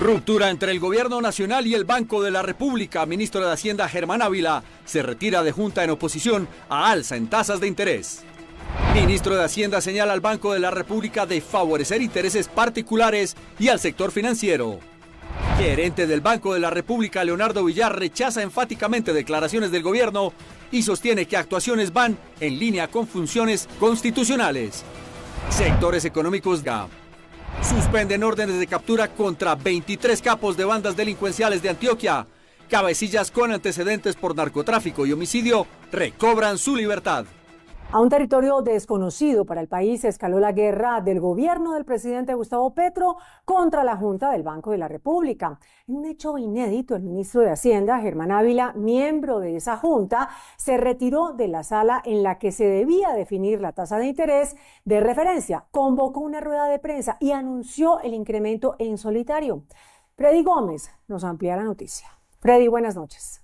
Ruptura entre el Gobierno Nacional y el Banco de la República. Ministro de Hacienda Germán Ávila se retira de Junta en oposición a alza en tasas de interés. Ministro de Hacienda señala al Banco de la República de favorecer intereses particulares y al sector financiero. Gerente del Banco de la República, Leonardo Villar, rechaza enfáticamente declaraciones del gobierno y sostiene que actuaciones van en línea con funciones constitucionales. Sectores económicos suspenden órdenes de captura contra 23 capos de bandas delincuenciales de Antioquia. Cabecillas con antecedentes por narcotráfico y homicidio recobran su libertad. A un territorio desconocido para el país escaló la guerra del gobierno del presidente Gustavo Petro contra la Junta del Banco de la República. En un hecho inédito, el ministro de Hacienda, Germán Ávila, miembro de esa junta, se retiró de la sala en la que se debía definir la tasa de interés de referencia, convocó una rueda de prensa y anunció el incremento en solitario. Freddy Gómez nos amplía la noticia. Freddy, buenas noches.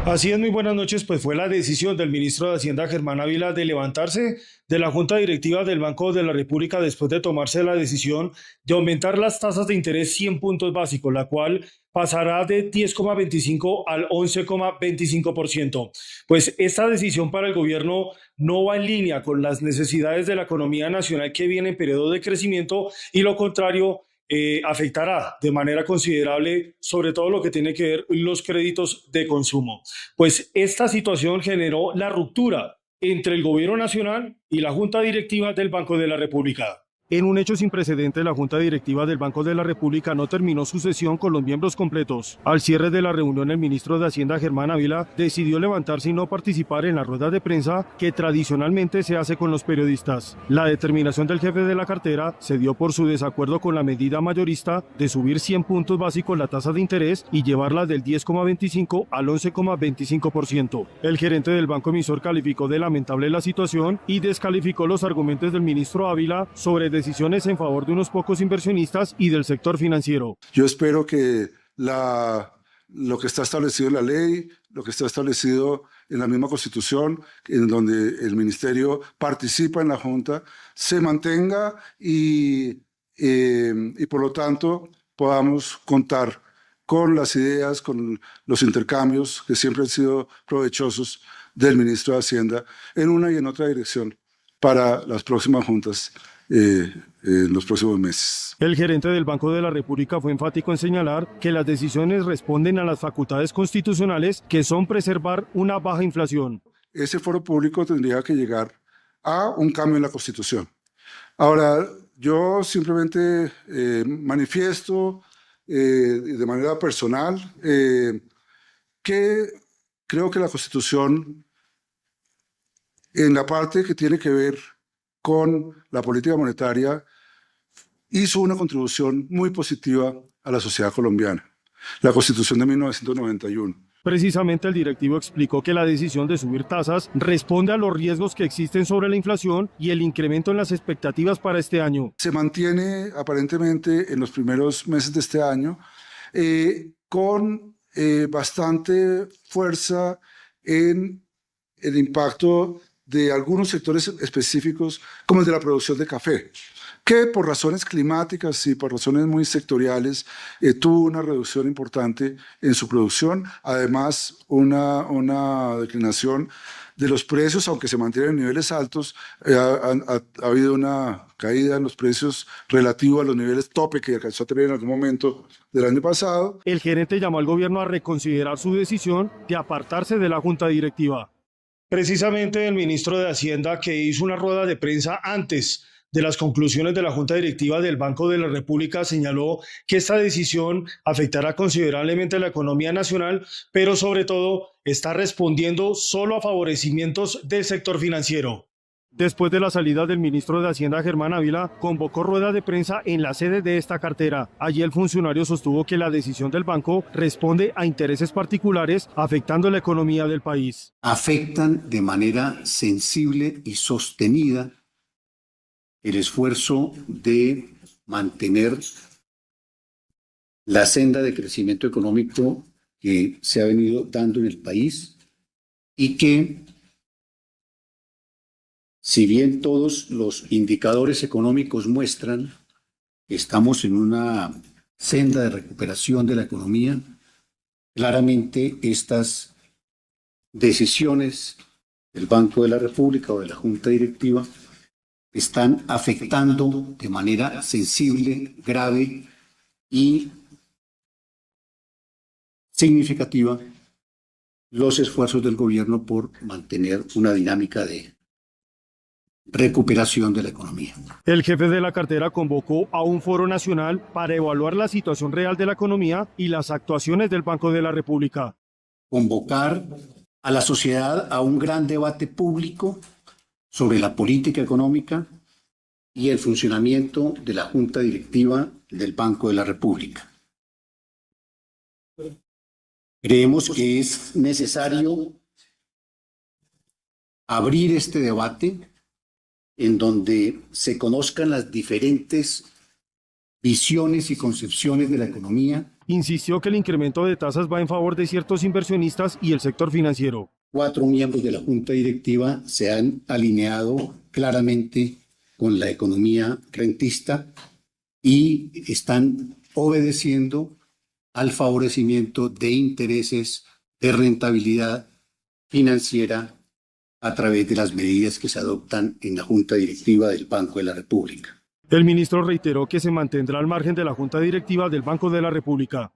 Así es, muy buenas noches. Pues fue la decisión del ministro de Hacienda, Germán Ávila, de levantarse de la Junta Directiva del Banco de la República después de tomarse la decisión de aumentar las tasas de interés 100 puntos básicos, la cual pasará de 10,25 al 11,25%. Pues esta decisión para el gobierno no va en línea con las necesidades de la economía nacional, que viene en periodo de crecimiento, y lo contrario, afectará de manera considerable sobre todo lo que tiene que ver los créditos de consumo. Pues esta situación generó la ruptura entre el gobierno nacional y la Junta Directiva del Banco de la República. En un hecho sin precedentes, la Junta Directiva del Banco de la República no terminó su sesión con los miembros completos. Al cierre de la reunión, el ministro de Hacienda, Germán Ávila, decidió levantarse y no participar en la rueda de prensa que tradicionalmente se hace con los periodistas. La determinación del jefe de la cartera se dio por su desacuerdo con la medida mayorista de subir 100 puntos básicos la tasa de interés y llevarla del 10,25 al 11,25%. El gerente del banco emisor calificó de lamentable la situación y descalificó los argumentos del ministro Ávila sobre decisiones en favor de unos pocos inversionistas y del sector financiero. Yo espero que lo que está establecido en la ley, lo que está establecido en la misma Constitución, en donde el Ministerio participa en la Junta, se mantenga y por lo tanto podamos contar con las ideas, con los intercambios que siempre han sido provechosos del ministro de Hacienda en una y en otra dirección para las próximas juntas. En los próximos meses. El gerente del Banco de la República fue enfático en señalar que las decisiones responden a las facultades constitucionales, que son preservar una baja inflación. Ese foro público tendría que llegar a un cambio en la Constitución. Ahora, yo simplemente manifiesto de manera personal que creo que la Constitución, en la parte que tiene que ver con la política monetaria, hizo una contribución muy positiva a la sociedad colombiana, la Constitución de 1991. Precisamente el directivo explicó que la decisión de subir tasas responde a los riesgos que existen sobre la inflación y el incremento en las expectativas para este año. Se mantiene aparentemente en los primeros meses de este año con bastante fuerza en el impacto de algunos sectores específicos, como el de la producción de café, que por razones climáticas y por razones muy sectoriales tuvo una reducción importante en su producción, además una declinación de los precios, aunque se mantienen en niveles altos, ha habido una caída en los precios relativo a los niveles tope que alcanzó a tener en algún momento del año pasado. El gerente llamó al gobierno a reconsiderar su decisión de apartarse de la junta directiva. Precisamente el ministro de Hacienda, que hizo una rueda de prensa antes de las conclusiones de la Junta Directiva del Banco de la República, señaló que esta decisión afectará considerablemente a la economía nacional, pero sobre todo está respondiendo solo a favorecimientos del sector financiero. Después de la salida del ministro de Hacienda, Germán Ávila, convocó rueda de prensa en la sede de esta cartera. Allí el funcionario sostuvo que la decisión del banco responde a intereses particulares afectando la economía del país. Afectan de manera sensible y sostenida el esfuerzo de mantener la senda de crecimiento económico que se ha venido dando en el país y que, si bien todos los indicadores económicos muestran estamos en una senda de recuperación de la economía. Claramente estas decisiones del Banco de la República o de la Junta Directiva están afectando de manera sensible, grave y significativa los esfuerzos del gobierno por mantener una dinámica de recuperación de la economía. El jefe de la cartera convocó a un foro nacional para evaluar la situación real de la economía y las actuaciones del Banco de la República. Convocar a la sociedad a un gran debate público sobre la política económica y el funcionamiento de la Junta Directiva del Banco de la República. Creemos que es necesario abrir este debate en donde se conozcan las diferentes visiones y concepciones de la economía. Insistió que el incremento de tasas va en favor de ciertos inversionistas y el sector financiero. 4 miembros de la Junta Directiva se han alineado claramente con la economía rentista y están obedeciendo al favorecimiento de intereses de rentabilidad financiera a través de las medidas que se adoptan en la Junta Directiva del Banco de la República. El ministro reiteró que se mantendrá al margen de la Junta Directiva del Banco de la República.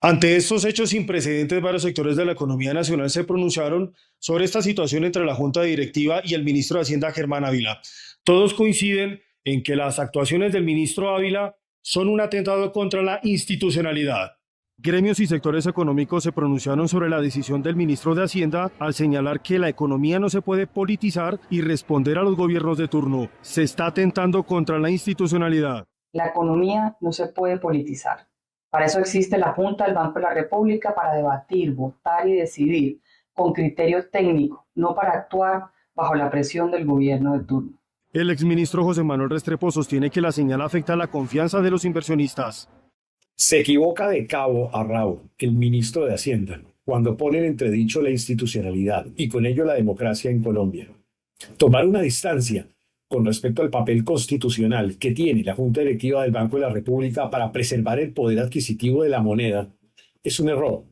Ante estos hechos sin precedentes, varios sectores de la economía nacional se pronunciaron sobre esta situación entre la Junta Directiva y el ministro de Hacienda, Germán Ávila. Todos coinciden en que las actuaciones del ministro Ávila son un atentado contra la institucionalidad. Gremios y sectores económicos se pronunciaron sobre la decisión del ministro de Hacienda al señalar que la economía no se puede politizar y responder a los gobiernos de turno. Se está atentando contra la institucionalidad. La economía no se puede politizar. Para eso existe la Junta del Banco de la República, para debatir, votar y decidir con criterio técnico, no para actuar bajo la presión del gobierno de turno. El exministro José Manuel Restrepo sostiene que la señal afecta la confianza de los inversionistas. Se equivoca de cabo a rabo el ministro de Hacienda cuando pone en entredicho la institucionalidad y con ello la democracia en Colombia. Tomar una distancia con respecto al papel constitucional que tiene la Junta Directiva del Banco de la República para preservar el poder adquisitivo de la moneda es un error.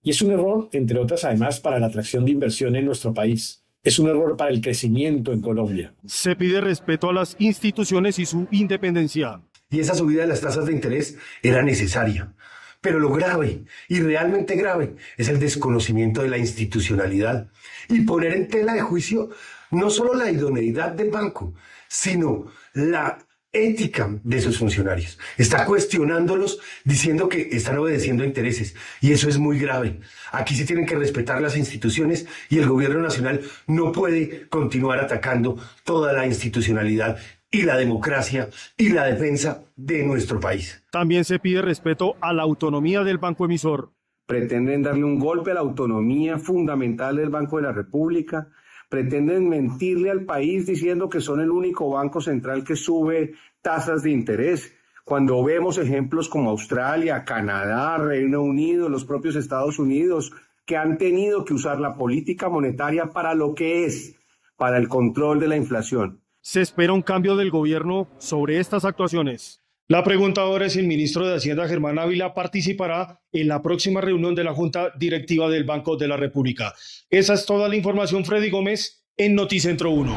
Y es un error, entre otras, además, para la atracción de inversión en nuestro país. Es un error para el crecimiento en Colombia. Se pide respeto a las instituciones y su independencia. Y esa subida de las tasas de interés era necesaria. Pero lo grave, y realmente grave, es el desconocimiento de la institucionalidad y poner en tela de juicio no solo la idoneidad del banco, sino la ética de sus funcionarios. Está cuestionándolos diciendo que están obedeciendo a intereses y eso es muy grave. Aquí se tienen que respetar las instituciones y el gobierno nacional no puede continuar atacando toda la institucionalidad y la democracia y la defensa de nuestro país. También se pide respeto a la autonomía del banco emisor. Pretenden darle un golpe a la autonomía fundamental del Banco de la República, pretenden mentirle al país diciendo que son el único banco central que sube tasas de interés, cuando vemos ejemplos como Australia, Canadá, Reino Unido, los propios Estados Unidos, que han tenido que usar la política monetaria para lo que es, para el control de la inflación. Se espera un cambio del gobierno sobre estas actuaciones. La pregunta ahora es si el ministro de Hacienda, Germán Ávila, participará en la próxima reunión de la Junta Directiva del Banco de la República. Esa es toda la información. Freddy Gómez en Noticentro 1.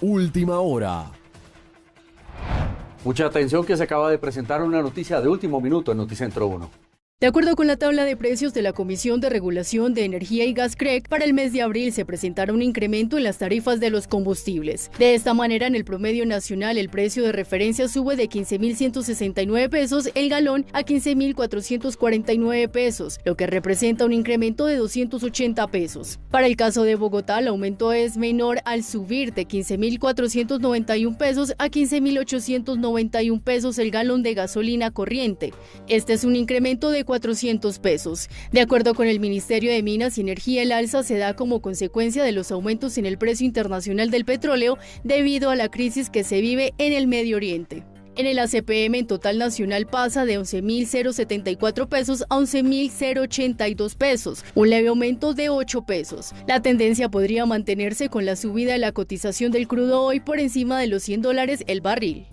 Última hora. Mucha atención que se acaba de presentar una noticia de último minuto en Noticentro 1. De acuerdo con la tabla de precios de la Comisión de Regulación de Energía y Gas CREG, para el mes de abril se presentará un incremento en las tarifas de los combustibles. De esta manera, en el promedio nacional, el precio de referencia sube de 15.169 pesos el galón a 15.449 pesos, lo que representa un incremento de 280 pesos. Para el caso de Bogotá, el aumento es menor al subir de 15.491 pesos a 15.891 pesos el galón de gasolina corriente. Este es un incremento de 400 pesos. De acuerdo con el Ministerio de Minas y Energía, el alza se da como consecuencia de los aumentos en el precio internacional del petróleo debido a la crisis que se vive en el Medio Oriente. En el ACPM, en total nacional, pasa de 11.074 pesos a 11.082 pesos, un leve aumento de 8 pesos. La tendencia podría mantenerse con la subida de la cotización del crudo hoy por encima de los $100 el barril.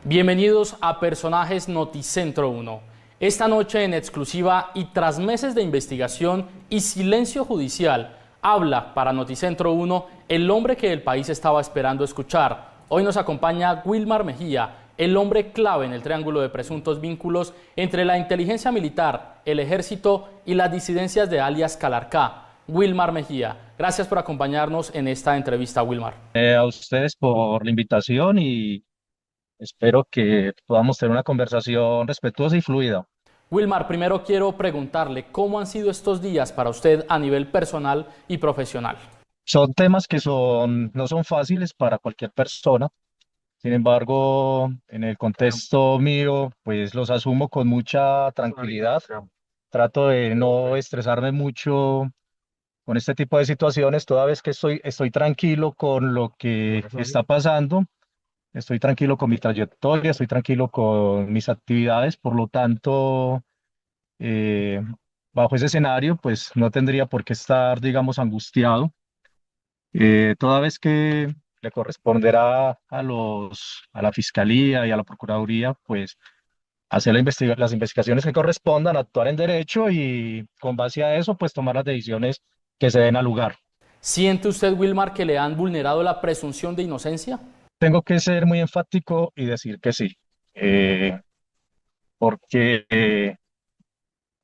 Bienvenidos a Personajes Noticentro 1. Esta noche en exclusiva y tras meses de investigación y silencio judicial, habla para Noticentro 1 el hombre que el país estaba esperando escuchar. Hoy nos acompaña Wilmar Mejía, el hombre clave en el triángulo de presuntos vínculos entre la inteligencia militar, el ejército y las disidencias de alias Calarcá. Wilmar Mejía, gracias por acompañarnos en esta entrevista, Wilmar. A ustedes por la invitación y espero que podamos tener una conversación respetuosa y fluida. Wilmar, primero quiero preguntarle cómo han sido estos días para usted a nivel personal y profesional. Son temas que no son fáciles para cualquier persona. Sin embargo, en el contexto mío, pues los asumo con mucha tranquilidad. Trato de no estresarme mucho con este tipo de situaciones, toda vez que estoy tranquilo con lo que está pasando, estoy tranquilo con mi trayectoria, estoy tranquilo con mis actividades, por lo tanto, bajo ese escenario, pues no tendría por qué estar, digamos, angustiado, toda vez que le corresponderá a la Fiscalía y a la Procuraduría, pues hacer las investigaciones que correspondan, actuar en derecho y con base a eso, pues tomar las decisiones que se den al lugar. ¿Siente usted, Wilmar, que le han vulnerado la presunción de inocencia? Tengo que ser muy enfático y decir que sí, porque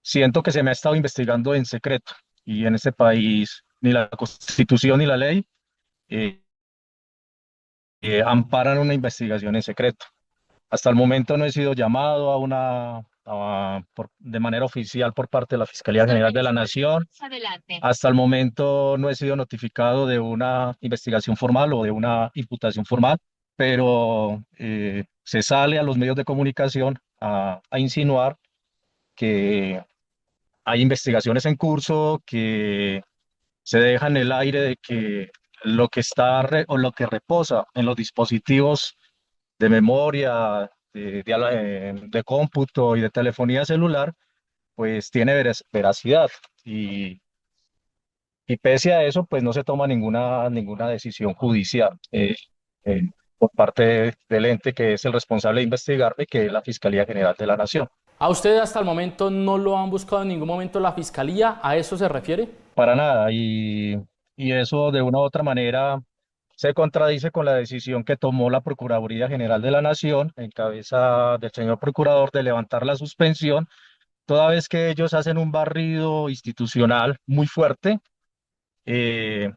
siento que se me ha estado investigando en secreto y en este país ni la Constitución ni la ley amparan una investigación en secreto. Hasta el momento no he sido llamado de manera oficial por parte de la Fiscalía General de la Nación. Hasta el momento no he sido notificado de una investigación formal o de una imputación formal, pero se sale a los medios de comunicación a insinuar que hay investigaciones en curso, que se deja en el aire de que lo que reposa en los dispositivos de memoria, de cómputo y de telefonía celular, pues tiene veracidad y pese a eso, pues no se toma ninguna decisión judicial por parte del ente que es el responsable de investigarme, que es la Fiscalía General de la Nación. ¿A usted hasta el momento no lo han buscado en ningún momento la Fiscalía? ¿A eso se refiere? Para nada, y eso de una u otra manera se contradice con la decisión que tomó la Procuraduría General de la Nación, en cabeza del señor procurador, de levantar la suspensión, toda vez que ellos hacen un barrido institucional muy fuerte,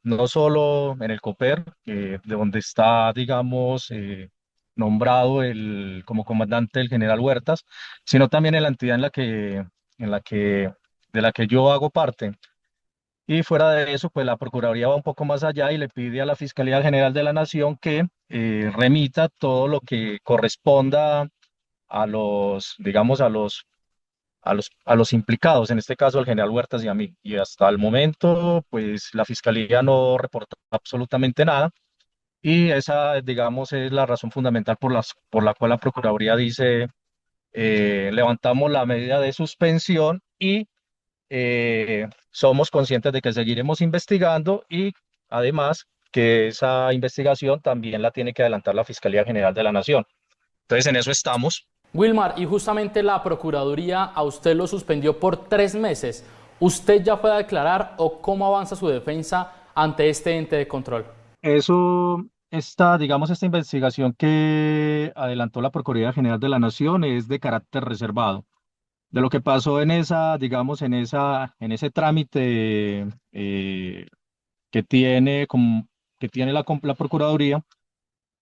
no solo en el COPER, de donde está, digamos, nombrado como comandante el general Huertas, sino también en la entidad de la que yo hago parte. Y fuera de eso, pues la Procuraduría va un poco más allá y le pide a la Fiscalía General de la Nación que remita todo lo que corresponda a los implicados, en este caso al general Huertas y a mí. Y hasta el momento, pues la Fiscalía no reporta absolutamente nada. Y esa, digamos, es la razón fundamental por la cual la Procuraduría dice, levantamos la medida de suspensión y somos conscientes de que seguiremos investigando y además que esa investigación también la tiene que adelantar la Fiscalía General de la Nación. Entonces en eso estamos. Wilmar, y justamente la Procuraduría a usted lo suspendió por 3 meses. ¿Usted ya fue a declarar o cómo avanza su defensa ante este ente de control? Esta investigación que adelantó la Procuraduría General de la Nación es de carácter reservado. De lo que pasó en ese trámite que tiene la Procuraduría,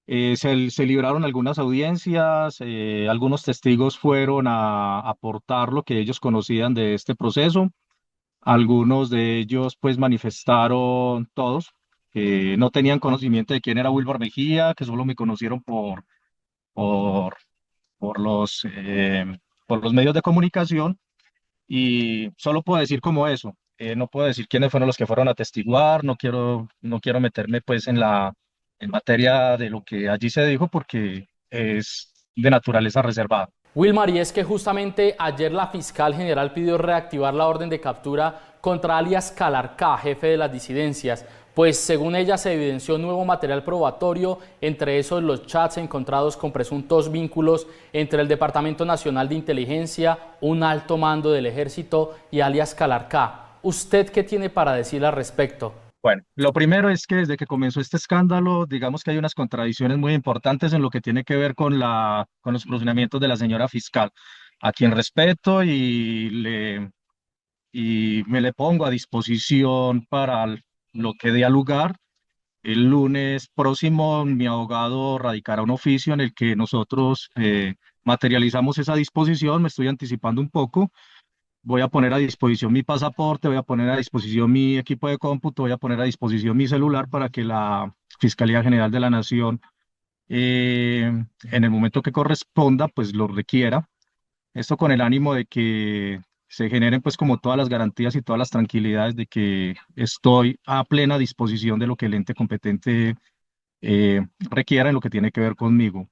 se libraron algunas audiencias, algunos testigos fueron a aportar lo que ellos conocían de este proceso. Algunos de ellos pues manifestaron, todos, que no tenían conocimiento de quién era Wilmar Mejía, que solo me conocieron por los medios de comunicación, y solo puedo decir como eso. No puedo decir quiénes fueron los que fueron a atestiguar, no quiero meterme pues en materia de lo que allí se dijo porque es de naturaleza reservada. Wilmar, y es que justamente ayer la fiscal general pidió reactivar la orden de captura contra alias Calarcá, jefe de las disidencias, pues según ella se evidenció nuevo material probatorio, entre esos los chats encontrados con presuntos vínculos entre el Departamento Nacional de Inteligencia, un alto mando del Ejército y alias Calarcá. ¿Usted qué tiene para decir al respecto? Bueno, lo primero es que desde que comenzó este escándalo, digamos que hay unas contradicciones muy importantes en lo que tiene que ver con los procedimientos de la señora fiscal, a quien respeto y me le pongo a disposición para lo que dé a lugar. El lunes próximo mi abogado radicará un oficio en el que nosotros materializamos esa disposición. Me estoy anticipando un poco. Voy a poner a disposición mi pasaporte, voy a poner a disposición mi equipo de cómputo, voy a poner a disposición mi celular para que la Fiscalía General de la Nación, en el momento que corresponda, pues lo requiera. Esto con el ánimo de que se generen pues como todas las garantías y todas las tranquilidades de que estoy a plena disposición de lo que el ente competente requiera en lo que tiene que ver conmigo.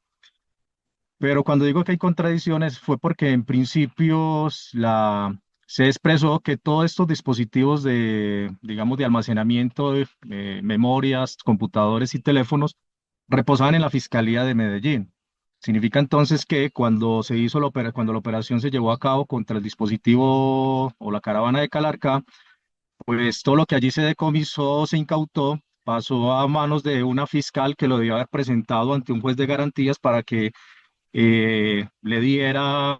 Pero cuando digo que hay contradicciones fue porque en principio se expresó que todos estos dispositivos digamos, de almacenamiento de memorias, computadores y teléfonos reposaban en la Fiscalía de Medellín. Significa entonces que cuando cuando la operación se llevó a cabo contra el dispositivo o la caravana de Calarcá, pues todo lo que allí se decomisó, se incautó, pasó a manos de una fiscal que lo debió haber presentado ante un juez de garantías para que le diera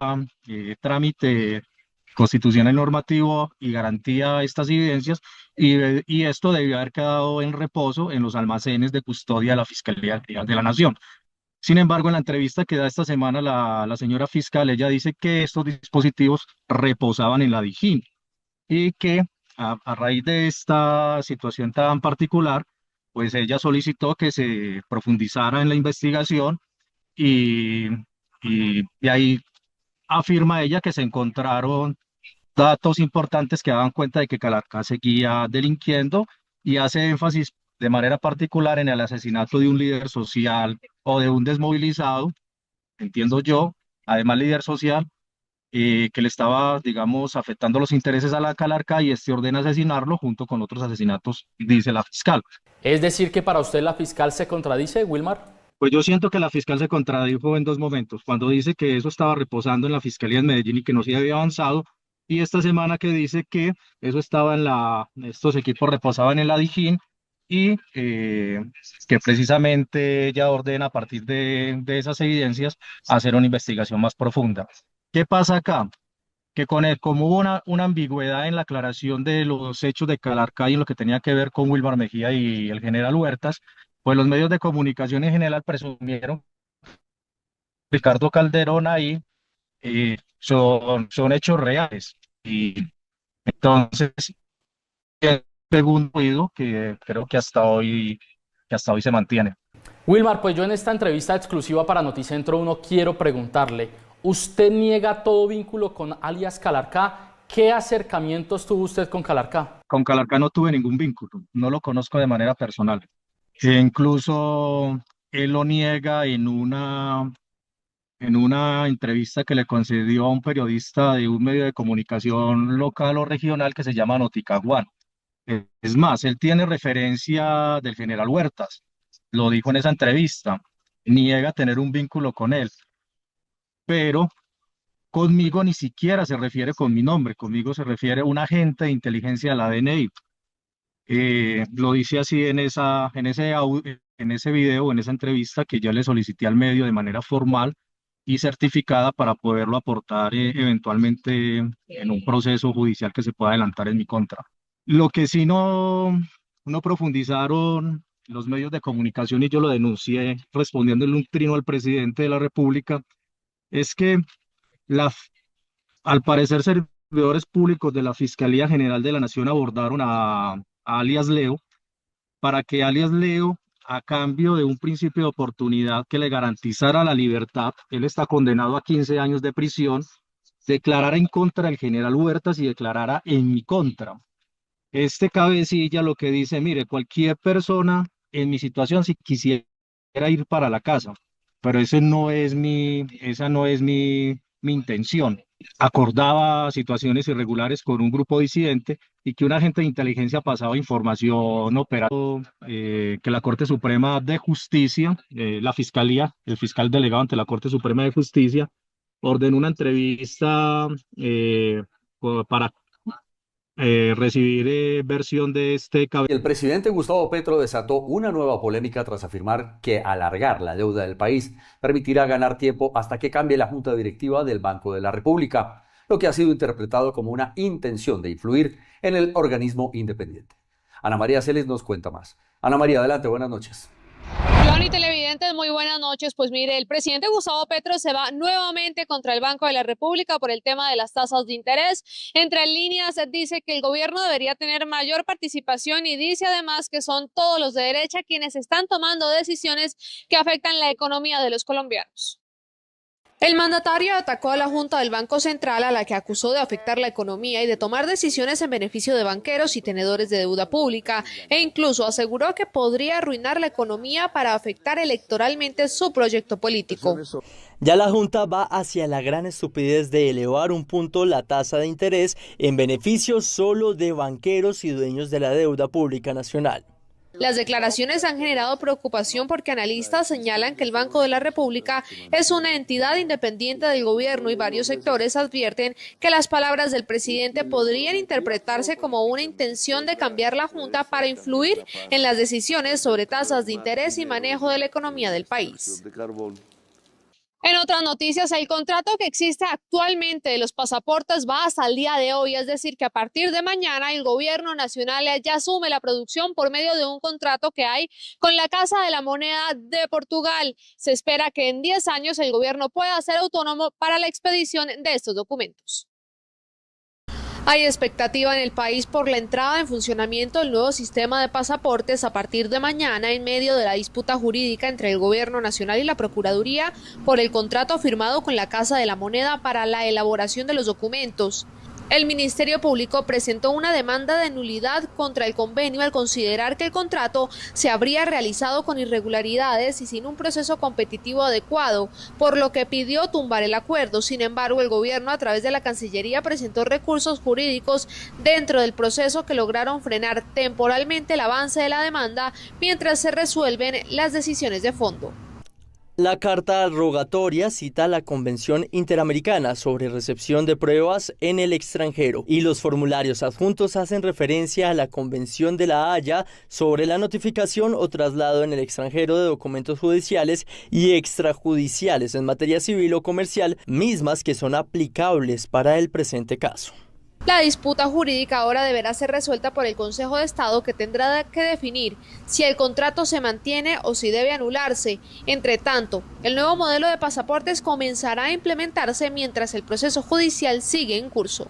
trámite constitucional normativo y garantía a estas evidencias, y esto debió haber quedado en reposo en los almacenes de custodia de la Fiscalía General de la Nación. Sin embargo, en la entrevista que da esta semana la señora fiscal, ella dice que estos dispositivos reposaban en la DIJÍN y que a raíz de esta situación tan particular, pues ella solicitó que se profundizara en la investigación y, y ahí afirma ella que se encontraron datos importantes que daban cuenta de que Calarcá seguía delinquiendo y hace énfasis de manera particular en el asesinato de un líder social o de un desmovilizado, entiendo yo, además líder social, que le estaba, digamos, afectando los intereses a la Calarcá y este ordena asesinarlo junto con otros asesinatos, dice la fiscal. ¿Es decir que para usted la fiscal se contradice, Wilmar? Pues yo siento que la fiscal se contradijo en dos momentos, cuando dice que eso estaba reposando en la Fiscalía de Medellín y que no se había avanzado, y esta semana que dice que eso estaba estos equipos reposaban en la DIJÍN y que precisamente ella ordena a partir de esas evidencias hacer una investigación más profunda. ¿Qué pasa acá? Que como hubo una ambigüedad en la aclaración de los hechos de Calarcá y en lo que tenía que ver con Wilmar Mejía y el general Huertas, pues los medios de comunicación en general presumieron Ricardo Calderón ahí son hechos reales. Y entonces, el segundo oído que creo que hasta hoy se mantiene. Wilmar, pues yo en esta entrevista exclusiva para Noticentro 1 quiero preguntarle, ¿usted niega todo vínculo con alias Calarcá? ¿Qué acercamientos tuvo usted con Calarcá? Con Calarcá no tuve ningún vínculo, no lo conozco de manera personal. Incluso él lo niega en una entrevista que le concedió a un periodista de un medio de comunicación local o regional que se llama Noticaguán. Es más, él tiene referencia del general Huertas, lo dijo en esa entrevista, niega tener un vínculo con él, pero conmigo ni siquiera se refiere con mi nombre, conmigo se refiere un agente de inteligencia de la DNI. Lo dice así en ese video, en esa entrevista que yo le solicité al medio de manera formal y certificada para poderlo aportar eventualmente en un proceso judicial que se pueda adelantar en mi contra. Lo que sí no profundizaron los medios de comunicación, y yo lo denuncié respondiéndole un trino al presidente de la República, es que al parecer servidores públicos de la Fiscalía General de la Nación abordaron a alias Leo para que alias Leo, a cambio de un principio de oportunidad que le garantizara la libertad, él está condenado a 15 años de prisión, declarara en contra del general Huertas y declarara en mi contra. Este cabecilla lo que dice, mire, cualquier persona en mi situación si quisiera ir para la casa, pero esa no es mi mi intención. Acordaba situaciones irregulares con un grupo disidente y que un agente de inteligencia pasaba información operando, que la Corte Suprema de Justicia, la Fiscalía, el fiscal delegado ante la Corte Suprema de Justicia, ordenó una entrevista para recibir versión de este caso. El presidente Gustavo Petro desató una nueva polémica tras afirmar que alargar la deuda del país permitirá ganar tiempo hasta que cambie la junta directiva del Banco de la República, lo que ha sido interpretado como una intención de influir en el organismo independiente. Ana María Celis nos cuenta más. Ana María, adelante, buenas noches. Joan y televidentes, muy buenas noches. Pues mire, el presidente Gustavo Petro se va nuevamente contra el Banco de la República por el tema de las tasas de interés. Entre líneas dice que el gobierno debería tener mayor participación y dice además que son todos los de derecha quienes están tomando decisiones que afectan la economía de los colombianos. El mandatario atacó a la Junta del Banco Central, a la que acusó de afectar la economía y de tomar decisiones en beneficio de banqueros y tenedores de deuda pública, e incluso aseguró que podría arruinar la economía para afectar electoralmente su proyecto político. Ya la Junta va hacia la gran estupidez de elevar un punto la tasa de interés en beneficio solo de banqueros y dueños de la deuda pública nacional. Las declaraciones han generado preocupación porque analistas señalan que el Banco de la República es una entidad independiente del gobierno y varios sectores advierten que las palabras del presidente podrían interpretarse como una intención de cambiar la Junta para influir en las decisiones sobre tasas de interés y manejo de la economía del país. En otras noticias, el contrato que existe actualmente de los pasaportes va hasta el día de hoy, es decir, que a partir de mañana el gobierno nacional ya asume la producción por medio de un contrato que hay con la Casa de la Moneda de Portugal. Se espera que en 10 años el gobierno pueda ser autónomo para la expedición de estos documentos. Hay expectativa en el país por la entrada en funcionamiento del nuevo sistema de pasaportes a partir de mañana en medio de la disputa jurídica entre el Gobierno Nacional y la Procuraduría por el contrato firmado con la Casa de la Moneda para la elaboración de los documentos. El Ministerio Público presentó una demanda de nulidad contra el convenio al considerar que el contrato se habría realizado con irregularidades y sin un proceso competitivo adecuado, por lo que pidió tumbar el acuerdo. Sin embargo, el gobierno a través de la Cancillería presentó recursos jurídicos dentro del proceso que lograron frenar temporalmente el avance de la demanda mientras se resuelven las decisiones de fondo. La carta rogatoria cita a la Convención Interamericana sobre Recepción de Pruebas en el Extranjero y los formularios adjuntos hacen referencia a la Convención de La Haya sobre la notificación o traslado en el extranjero de documentos judiciales y extrajudiciales en materia civil o comercial, mismas que son aplicables para el presente caso. La disputa jurídica ahora deberá ser resuelta por el Consejo de Estado, que tendrá que definir si el contrato se mantiene o si debe anularse. Entre tanto, el nuevo modelo de pasaportes comenzará a implementarse mientras el proceso judicial sigue en curso.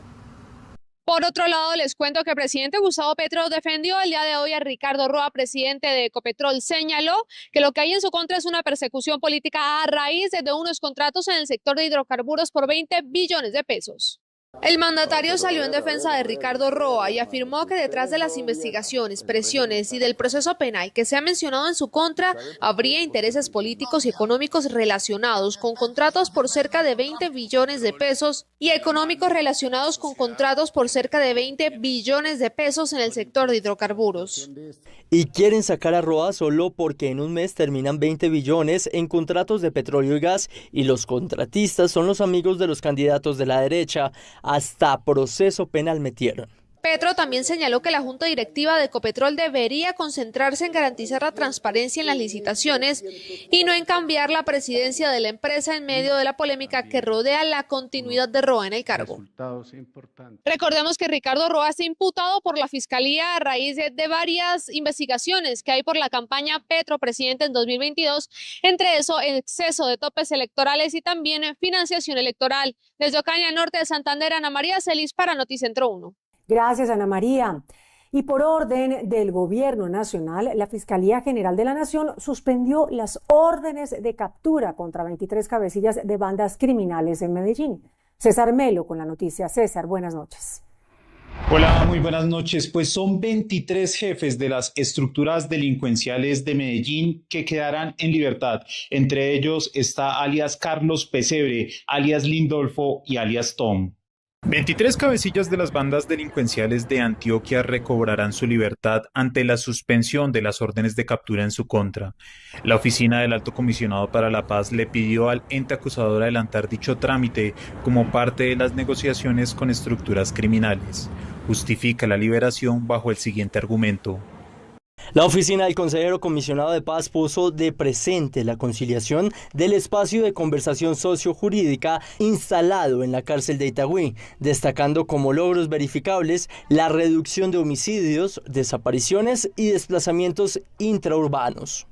Por otro lado, les cuento que el presidente Gustavo Petro defendió el día de hoy a Ricardo Roa, presidente de Ecopetrol. Señaló que lo que hay en su contra es una persecución política a raíz de unos contratos en el sector de hidrocarburos por 20 billones de pesos. El mandatario salió en defensa de Ricardo Roa y afirmó que detrás de las investigaciones, presiones y del proceso penal que se ha mencionado en su contra, habría intereses políticos y económicos relacionados con contratos por cerca de 20 billones de pesos y económicos relacionados con contratos por cerca de 20 billones de pesos en el sector de hidrocarburos. Y quieren sacar a Roa solo porque en un mes terminan 20 billones en contratos de petróleo y gas y los contratistas son los amigos de los candidatos de la derecha. Hasta proceso penal metieron. Petro también señaló que la Junta Directiva de Ecopetrol debería concentrarse en garantizar la transparencia en las licitaciones y no en cambiar la presidencia de la empresa en medio de la polémica que rodea la continuidad de Roa en el cargo. Recordemos que Ricardo Roa está imputado por la Fiscalía a raíz de varias investigaciones que hay por la campaña Petro Presidente en 2022, entre eso exceso de topes electorales y también financiación electoral. Desde Ocaña, norte de Santander, Ana María Celis para Noticentro 1. Gracias, Ana María. Y por orden del Gobierno Nacional, la Fiscalía General de la Nación suspendió las órdenes de captura contra 23 cabecillas de bandas criminales en Medellín. César Melo con la noticia. César, buenas noches. Hola, muy buenas noches. Pues son 23 jefes de las estructuras delincuenciales de Medellín que quedarán en libertad. Entre ellos está alias Carlos Pesebre, alias Lindolfo y alias Tom. 23 cabecillas de las bandas delincuenciales de Antioquia recobrarán su libertad ante la suspensión de las órdenes de captura en su contra. La oficina del Alto Comisionado para la Paz le pidió al ente acusador adelantar dicho trámite como parte de las negociaciones con estructuras criminales. Justifica la liberación bajo el siguiente argumento. La oficina del consejero comisionado de paz puso de presente la conciliación del espacio de conversación sociojurídica instalado en la cárcel de Itagüí, destacando como logros verificables la reducción de homicidios, desapariciones y desplazamientos intraurbanos.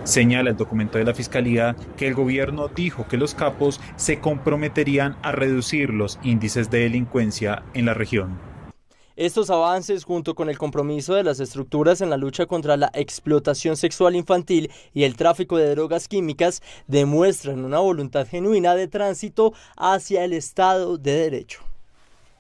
Señala el documento de la Fiscalía que el gobierno dijo que los capos se comprometerían a reducir los índices de delincuencia en la región. Estos avances, junto con el compromiso de las estructuras en la lucha contra la explotación sexual infantil y el tráfico de drogas químicas, demuestran una voluntad genuina de tránsito hacia el Estado de Derecho.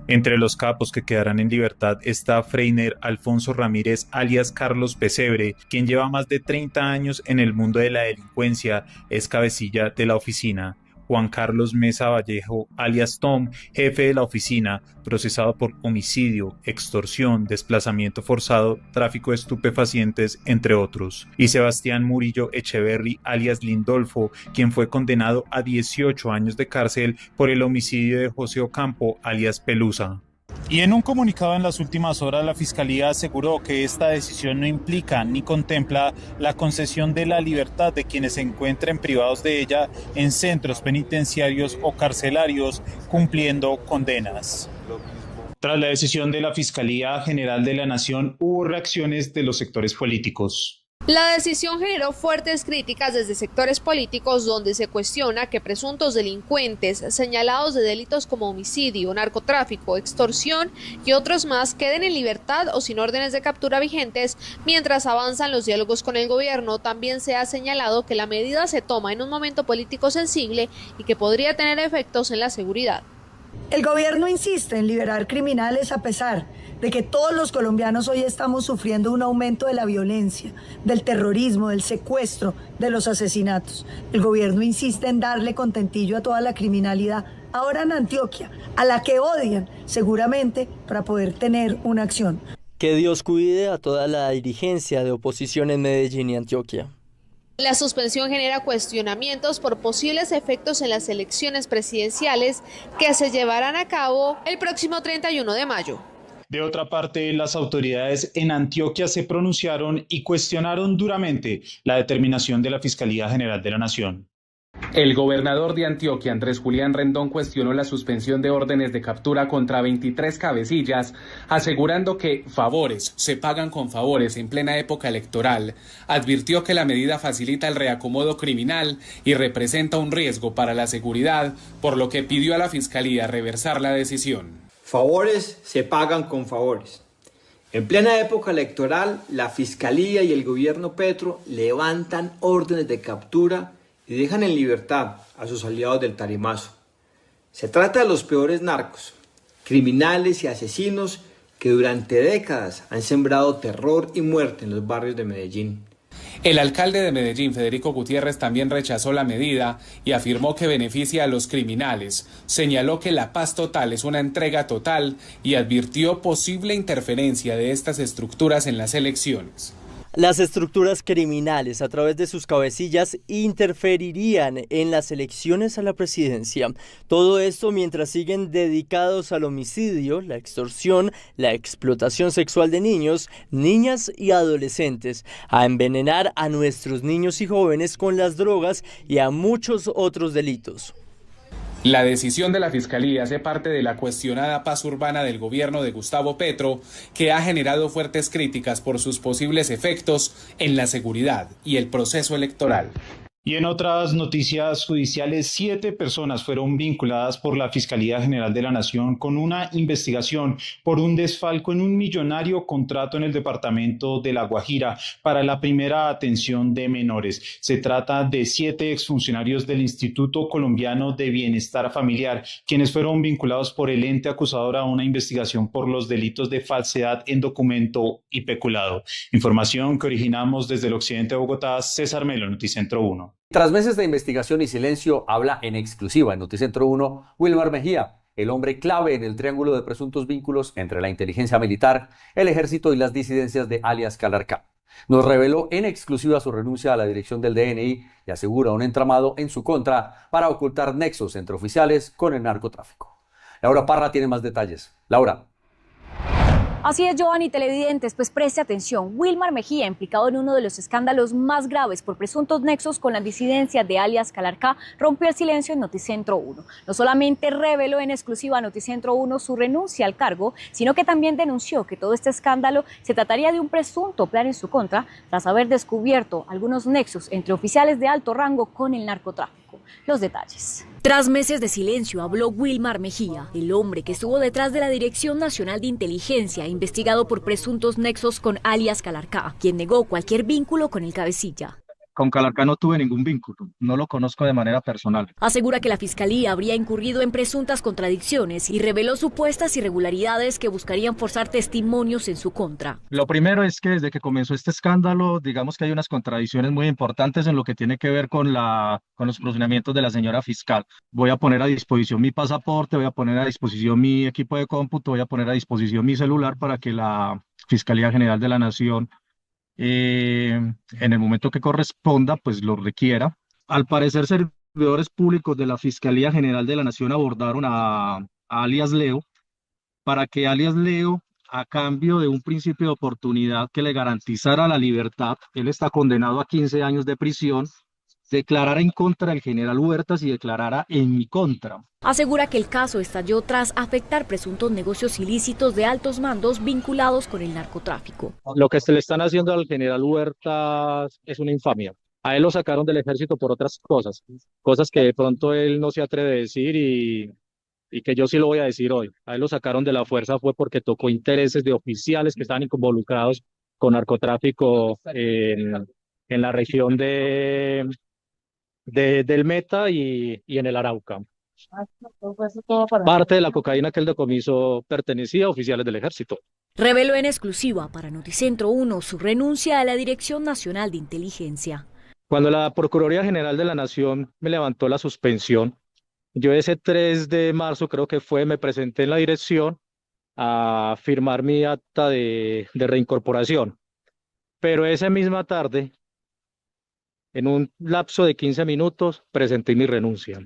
Entre los capos que quedarán en libertad está Freiner Alfonso Ramírez, alias Carlos Pesebre, quien lleva más de 30 años en el mundo de la delincuencia, es cabecilla de la oficina. Juan Carlos Mesa Vallejo, alias Tom, jefe de la oficina, procesado por homicidio, extorsión, desplazamiento forzado, tráfico de estupefacientes, entre otros. Y Sebastián Murillo Echeverry, alias Lindolfo, quien fue condenado a 18 años de cárcel por el homicidio de José Ocampo, alias Pelusa. Y en un comunicado en las últimas horas, la Fiscalía aseguró que esta decisión no implica ni contempla la concesión de la libertad de quienes se encuentren privados de ella en centros penitenciarios o carcelarios cumpliendo condenas. Tras la decisión de la Fiscalía General de la Nación, hubo reacciones de los sectores políticos. La decisión generó fuertes críticas desde sectores políticos donde se cuestiona que presuntos delincuentes señalados de delitos como homicidio, narcotráfico, extorsión y otros más queden en libertad o sin órdenes de captura vigentes mientras avanzan los diálogos con el gobierno. También se ha señalado que la medida se toma en un momento político sensible y que podría tener efectos en la seguridad. El gobierno insiste en liberar criminales a pesar de que todos los colombianos hoy estamos sufriendo un aumento de la violencia, del terrorismo, del secuestro, de los asesinatos. El gobierno insiste en darle contentillo a toda la criminalidad, ahora en Antioquia, a la que odian seguramente para poder tener una acción. Que Dios cuide a toda la dirigencia de oposición en Medellín y Antioquia. La suspensión genera cuestionamientos por posibles efectos en las elecciones presidenciales que se llevarán a cabo el próximo 31 de mayo. De otra parte, las autoridades en Antioquia se pronunciaron y cuestionaron duramente la determinación de la Fiscalía General de la Nación. El gobernador de Antioquia, Andrés Julián Rendón, cuestionó la suspensión de órdenes de captura contra 23 cabecillas, asegurando que favores se pagan con favores en plena época electoral. Advirtió que la medida facilita el reacomodo criminal y representa un riesgo para la seguridad, por lo que pidió a la Fiscalía reversar la decisión. Favores se pagan con favores. En plena época electoral, la Fiscalía y el gobierno Petro levantan órdenes de captura y dejan en libertad a sus aliados del Tarimazo. Se trata de los peores narcos, criminales y asesinos que durante décadas han sembrado terror y muerte en los barrios de Medellín. El alcalde de Medellín, Federico Gutiérrez, también rechazó la medida y afirmó que beneficia a los criminales. Señaló que la paz total es una entrega total y advirtió posible interferencia de estas estructuras en las elecciones. Las estructuras criminales, a través de sus cabecillas, interferirían en las elecciones a la presidencia. Todo esto mientras siguen dedicados al homicidio, la extorsión, la explotación sexual de niños, niñas y adolescentes, a envenenar a nuestros niños y jóvenes con las drogas y a muchos otros delitos. La decisión de la Fiscalía hace parte de la cuestionada paz urbana del gobierno de Gustavo Petro, que ha generado fuertes críticas por sus posibles efectos en la seguridad y el proceso electoral. Y en otras noticias judiciales, 7 personas fueron vinculadas por la Fiscalía General de la Nación con una investigación por un desfalco en un millonario contrato en el departamento de La Guajira para la primera atención de menores. Se trata de 7 exfuncionarios del Instituto Colombiano de Bienestar Familiar, quienes fueron vinculados por el ente acusador a una investigación por los delitos de falsedad en documento y peculado. Información que originamos desde el occidente de Bogotá, César Melo, Noticentro 1. Tras meses de investigación y silencio, habla en exclusiva en Noticentro 1 Wilmar Mejía, el hombre clave en el triángulo de presuntos vínculos entre la inteligencia militar, el ejército y las disidencias de alias Calarcá. Nos reveló en exclusiva su renuncia a la dirección del DNI y asegura un entramado en su contra para ocultar nexos entre oficiales con el narcotráfico. Laura Parra tiene más detalles. Laura. Así es, Giovanni, televidentes, pues preste atención. Wilmar Mejía, implicado en uno de los escándalos más graves por presuntos nexos con las disidencias de alias Calarcá, rompió el silencio en Noticentro 1. No solamente reveló en exclusiva a Noticentro 1 su renuncia al cargo, sino que también denunció que todo este escándalo se trataría de un presunto plan en su contra, tras haber descubierto algunos nexos entre oficiales de alto rango con el narcotráfico. Los detalles. Tras meses de silencio, habló Wilmar Mejía, el hombre que estuvo detrás de la Dirección Nacional de Inteligencia, investigado por presuntos nexos con alias Calarcá, quien negó cualquier vínculo con el cabecilla. Con Calarcá no tuve ningún vínculo, no lo conozco de manera personal. Asegura que la Fiscalía habría incurrido en presuntas contradicciones y reveló supuestas irregularidades que buscarían forzar testimonios en su contra. Lo primero es que desde que comenzó este escándalo, digamos que hay unas contradicciones muy importantes en lo que tiene que ver con los procedimientos de la señora fiscal. Voy a poner a disposición mi pasaporte, voy a poner a disposición mi equipo de cómputo, voy a poner a disposición mi celular para que la Fiscalía General de la Nación en el momento que corresponda, pues lo requiera. Al parecer, servidores públicos de la Fiscalía General de la Nación abordaron a alias Leo para que alias Leo, a cambio de un principio de oportunidad que le garantizara la libertad, él está condenado a 15 años de prisión, declarara en contra del general Huertas y declarara en mi contra. Asegura que el caso estalló tras afectar presuntos negocios ilícitos de altos mandos vinculados con el narcotráfico. Lo que se le están haciendo al general Huertas es una infamia. A él lo sacaron del ejército por otras cosas que de pronto él no se atreve a decir y que yo sí lo voy a decir hoy. A él lo sacaron de la fuerza fue porque tocó intereses de oficiales que estaban involucrados con narcotráfico en la región del Meta y en el Arauca. Parte de la cocaína que él decomisó pertenecía a oficiales del ejército. Reveló en exclusiva para Noticentro 1 su renuncia a la Dirección Nacional de Inteligencia. Cuando la Procuraduría General de la Nación me levantó la suspensión, yo ese 3 de marzo creo que fue, me presenté en la dirección a firmar mi acta de reincorporación. Pero esa misma tarde, en un lapso de 15 minutos, presenté mi renuncia.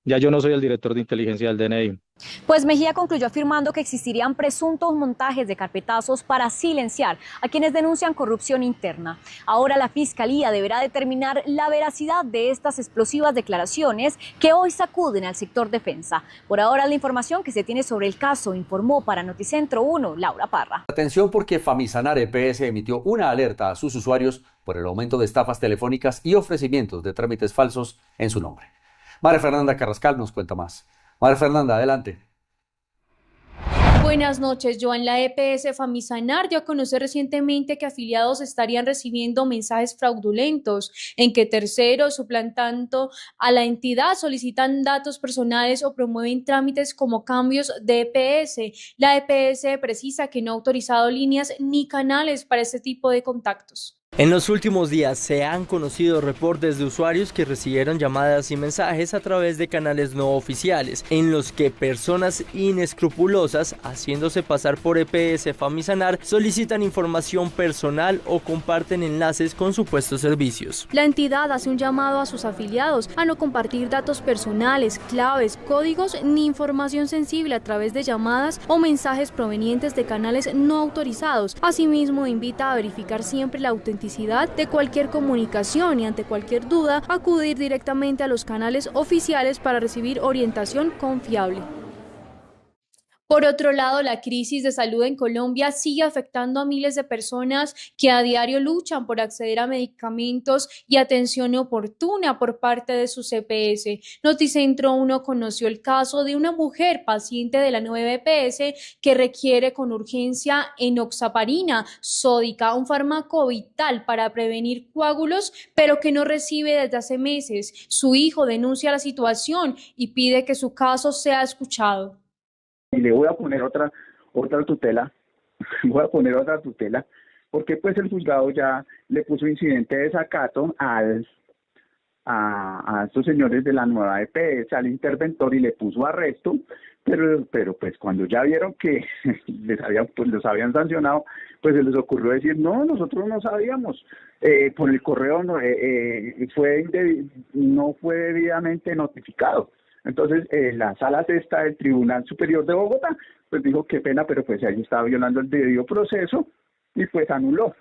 Ya yo no soy el director de inteligencia del DNI. Pues Mejía concluyó afirmando que existirían presuntos montajes de carpetazos para silenciar a quienes denuncian corrupción interna. Ahora la Fiscalía deberá determinar la veracidad de estas explosivas declaraciones que hoy sacuden al sector defensa. Por ahora la información que se tiene sobre el caso, informó para Noticentro 1, Laura Parra. Atención porque Famisanar EPS emitió una alerta a sus usuarios por el aumento de estafas telefónicas y ofrecimientos de trámites falsos en su nombre. María Fernanda Carrascal nos cuenta más. María Fernanda, adelante. Buenas noches, Joan. La EPS Famisanar dio a conocer recientemente que afiliados estarían recibiendo mensajes fraudulentos en que terceros, suplantando a la entidad, solicitan datos personales o promueven trámites como cambios de EPS. La EPS precisa que no ha autorizado líneas ni canales para este tipo de contactos. En los últimos días se han conocido reportes de usuarios que recibieron llamadas y mensajes a través de canales no oficiales, en los que personas inescrupulosas, haciéndose pasar por EPS Famisanar, solicitan información personal o comparten enlaces con supuestos servicios. La entidad hace un llamado a sus afiliados a no compartir datos personales, claves, códigos ni información sensible a través de llamadas o mensajes provenientes de canales no autorizados. Asimismo, invita a verificar siempre la autenticidad de cualquier comunicación y ante cualquier duda acudir directamente a los canales oficiales para recibir orientación confiable. Por otro lado, la crisis de salud en Colombia sigue afectando a miles de personas que a diario luchan por acceder a medicamentos y atención oportuna por parte de su CPS. Noticentro 1 conoció el caso de una mujer paciente de la nueva EPS que requiere con urgencia enoxaparina sódica, un fármaco vital para prevenir coágulos, pero que no recibe desde hace meses. Su hijo denuncia la situación y pide que su caso sea escuchado. Y le voy a poner otra tutela, porque pues el juzgado ya le puso incidente de desacato a estos señores de la nueva EPS, al interventor, y le puso arresto, pero pues cuando ya vieron que los habían sancionado, pues se les ocurrió decir, no, nosotros no sabíamos, por el correo no fue debidamente notificado. Entonces, la sala sexta del Tribunal Superior de Bogotá, pues dijo qué pena, pero pues ahí estaba violando el debido proceso y pues anuló.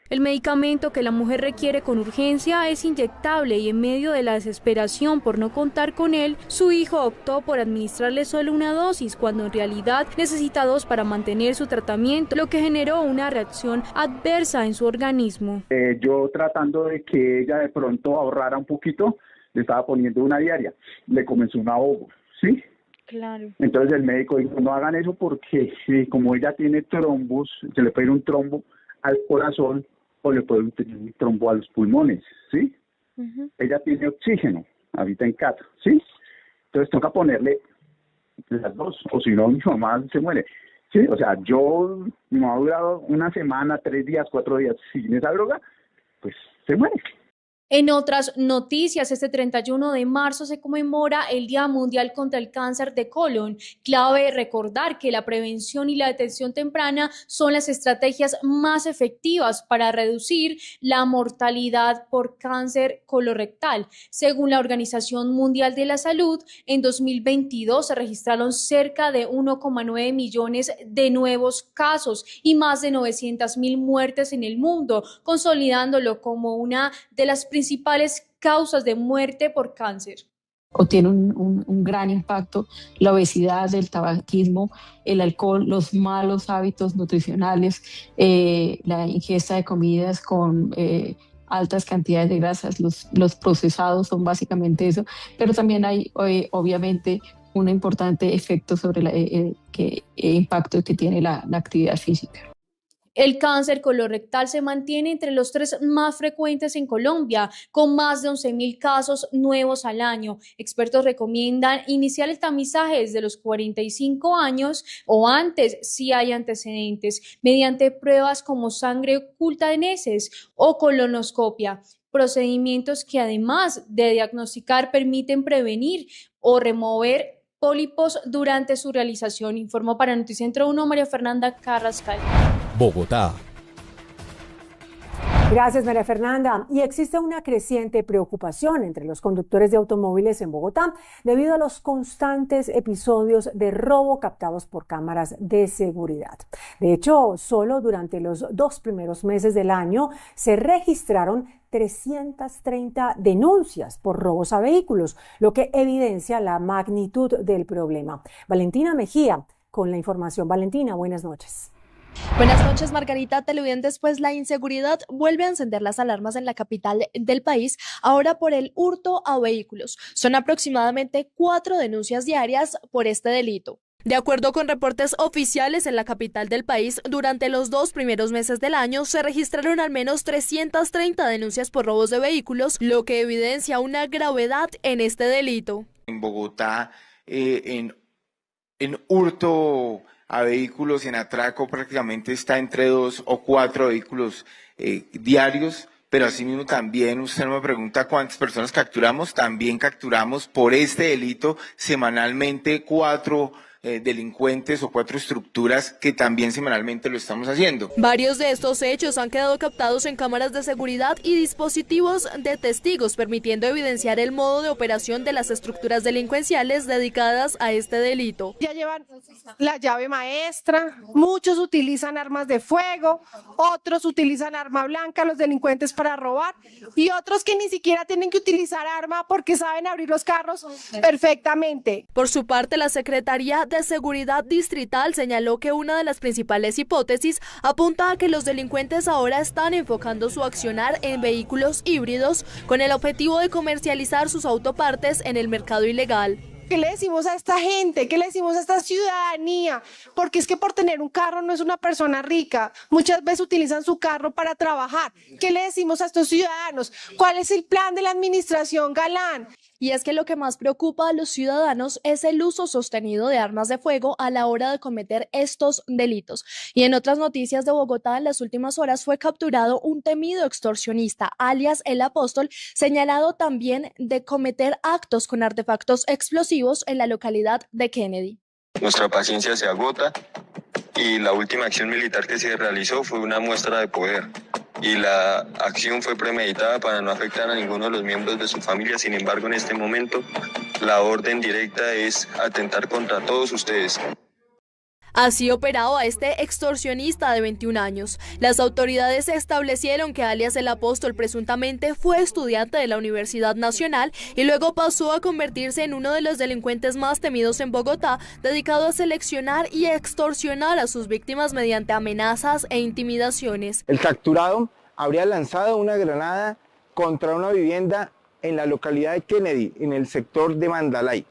El medicamento que la mujer requiere con urgencia es inyectable y en medio de la desesperación por no contar con él, su hijo optó por administrarle solo una dosis cuando en realidad necesita 2 para mantener su tratamiento, lo que generó una reacción adversa en su organismo. Yo tratando de que ella de pronto ahorrara un poquito, le estaba poniendo una diaria, le comenzó un ahogo, ¿sí? Claro. Entonces el médico dijo, no hagan eso porque como ella tiene trombos, se le puede ir un trombo al corazón o le puede ir un trombo a los pulmones, ¿sí? Ella tiene oxígeno, habita en casa, ¿sí? Entonces toca ponerle las 2, o si no mi mamá se muere, ¿sí? O sea, mi mamá ha durado una semana, 3 días, 4 días sin esa droga, pues se muere. En otras noticias, este 31 de marzo se conmemora el Día Mundial contra el Cáncer de Colon. Clave recordar que la prevención y la detección temprana son las estrategias más efectivas para reducir la mortalidad por cáncer colorectal. Según la Organización Mundial de la Salud, en 2022 se registraron cerca de 1,9 millones de nuevos casos y más de 900.000 muertes en el mundo, consolidándolo como una de las principales causas de muerte por cáncer. O tiene un gran impacto la obesidad, el tabaquismo, el alcohol, los malos hábitos nutricionales, la ingesta de comidas con altas cantidades de grasas, los procesados son básicamente eso, pero también hay obviamente un importante efecto sobre el impacto que tiene la actividad física. El cáncer colorectal se mantiene entre los 3 más frecuentes en Colombia, con más de 11.000 casos nuevos al año. Expertos recomiendan iniciar el tamizaje desde los 45 años o antes si hay antecedentes, mediante pruebas como sangre oculta de heces o colonoscopia. Procedimientos que además de diagnosticar permiten prevenir o remover pólipos durante su realización, informó para Noticentro 1 María Fernanda Carrascal. Bogotá. Gracias, María Fernanda. Y existe una creciente preocupación entre los conductores de automóviles en Bogotá debido a los constantes episodios de robo captados por cámaras de seguridad. De hecho, solo durante los 2 primeros meses del año se registraron 330 denuncias por robos a vehículos, lo que evidencia la magnitud del problema. Valentina Mejía con la información. Valentina, buenas noches. Buenas noches, Margarita. Televidentes, pues la inseguridad vuelve a encender las alarmas en la capital del país, ahora por el hurto a vehículos. Son aproximadamente 4 denuncias diarias por este delito. De acuerdo con reportes oficiales en la capital del país, durante los 2 primeros meses del año se registraron al menos 330 denuncias por robos de vehículos, lo que evidencia una gravedad en este delito. En Bogotá, en hurto a vehículos, en atraco, prácticamente está entre 2 o 4 vehículos diarios, pero asimismo también usted me pregunta cuántas personas capturamos, también capturamos por este delito semanalmente 4 delincuentes o 4 estructuras que también semanalmente lo estamos haciendo. Varios de estos hechos han quedado captados en cámaras de seguridad y dispositivos de testigos, permitiendo evidenciar el modo de operación de las estructuras delincuenciales dedicadas a este delito. Ya llevan la llave maestra, muchos utilizan armas de fuego, otros utilizan arma blanca, los delincuentes para robar, y otros que ni siquiera tienen que utilizar arma porque saben abrir los carros perfectamente. Por su parte, la Secretaría de de Seguridad Distrital señaló que una de las principales hipótesis apunta a que los delincuentes ahora están enfocando su accionar en vehículos híbridos con el objetivo de comercializar sus autopartes en el mercado ilegal. ¿Qué le decimos a esta gente? ¿Qué le decimos a esta ciudadanía? Porque es que por tener un carro no es una persona rica. Muchas veces utilizan su carro para trabajar. ¿Qué le decimos a estos ciudadanos? ¿Cuál es el plan de la administración Galán? Y es que lo que más preocupa a los ciudadanos es el uso sostenido de armas de fuego a la hora de cometer estos delitos. Y en otras noticias de Bogotá, en las últimas horas fue capturado un temido extorsionista, alias El Apóstol, señalado también de cometer actos con artefactos explosivos en la localidad de Kennedy. Nuestra paciencia se agota y la última acción militar que se realizó fue una muestra de poder. Y la acción fue premeditada para no afectar a ninguno de los miembros de su familia. Sin embargo, en este momento, la orden directa es atentar contra todos ustedes. Así operaba este extorsionista de 21 años. Las autoridades establecieron que alias El Apóstol presuntamente fue estudiante de la Universidad Nacional y luego pasó a convertirse en uno de los delincuentes más temidos en Bogotá, dedicado a seleccionar y extorsionar a sus víctimas mediante amenazas e intimidaciones. El capturado habría lanzado una granada contra una vivienda en la localidad de Kennedy, en el sector de Mandalay.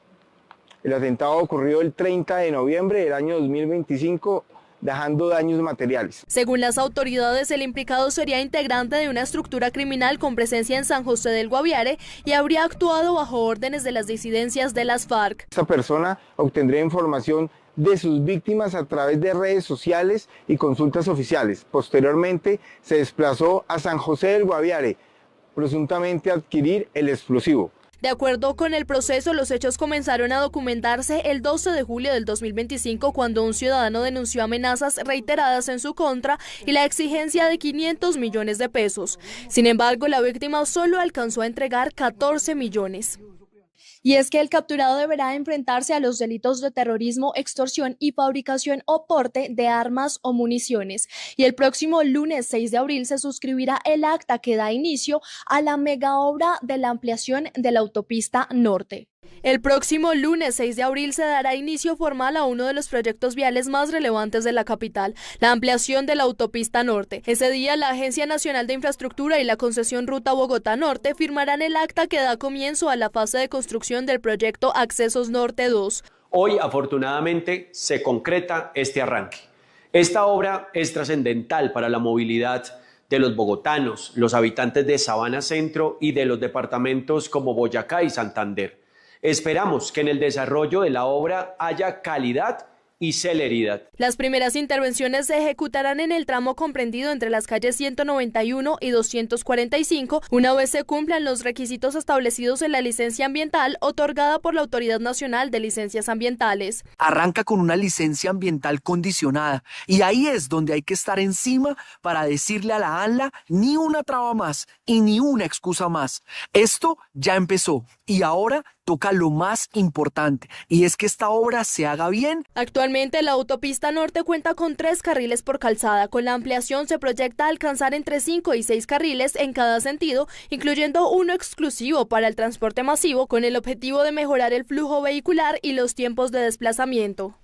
El atentado ocurrió el 30 de noviembre del año 2025, dejando daños materiales. Según las autoridades, el implicado sería integrante de una estructura criminal con presencia en San José del Guaviare y habría actuado bajo órdenes de las disidencias de las FARC. Esta persona obtendría información de sus víctimas a través de redes sociales y consultas oficiales. Posteriormente se desplazó a San José del Guaviare, presuntamente a adquirir el explosivo. De acuerdo con el proceso, los hechos comenzaron a documentarse el 12 de julio del 2025 cuando un ciudadano denunció amenazas reiteradas en su contra y la exigencia de 500 millones de pesos. Sin embargo, la víctima solo alcanzó a entregar 14 millones. Y es que el capturado deberá enfrentarse a los delitos de terrorismo, extorsión y fabricación o porte de armas o municiones. Y el próximo lunes 6 de abril se suscribirá el acta que da inicio a la mega obra de la ampliación de la autopista norte. El próximo lunes 6 de abril se dará inicio formal a uno de los proyectos viales más relevantes de la capital, la ampliación de la autopista norte. Ese día, la Agencia Nacional de Infraestructura y la concesión Ruta Bogotá Norte firmarán el acta que da comienzo a la fase de construcción del proyecto Accesos Norte 2. Hoy, afortunadamente, se concreta este arranque. Esta obra es trascendental para la movilidad de los bogotanos, los habitantes de Sabana Centro y de los departamentos como Boyacá y Santander. Esperamos que en el desarrollo de la obra haya calidad y celeridad. Las primeras intervenciones se ejecutarán en el tramo comprendido entre las calles 191 y 245, una vez se cumplan los requisitos establecidos en la licencia ambiental otorgada por la Autoridad Nacional de Licencias Ambientales. Arranca con una licencia ambiental condicionada y ahí es donde hay que estar encima para decirle a la ANLA ni una traba más y ni una excusa más. Esto ya empezó y ahora toca lo más importante, y es que esta obra se haga bien. Actualmente la autopista norte cuenta con 3 carriles por calzada. Con la ampliación se proyecta alcanzar entre 5 y 6 carriles en cada sentido, incluyendo uno exclusivo para el transporte masivo, con el objetivo de mejorar el flujo vehicular y los tiempos de desplazamiento.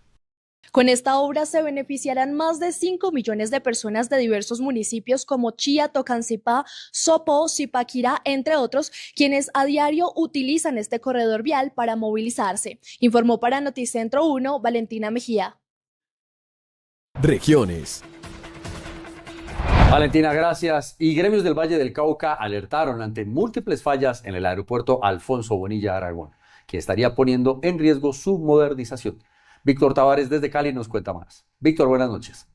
Con esta obra se beneficiarán más de 5 millones de personas de diversos municipios como Chía, Tocancipá, Sopó, Zipaquirá, entre otros, quienes a diario utilizan este corredor vial para movilizarse. Informó para Noticentro 1, Valentina Mejía. Regiones. Valentina, gracias. Y gremios del Valle del Cauca alertaron ante múltiples fallas en el aeropuerto Alfonso Bonilla Aragón, que estaría poniendo en riesgo su modernización. Víctor Tavares desde Cali nos cuenta más. Víctor, buenas noches.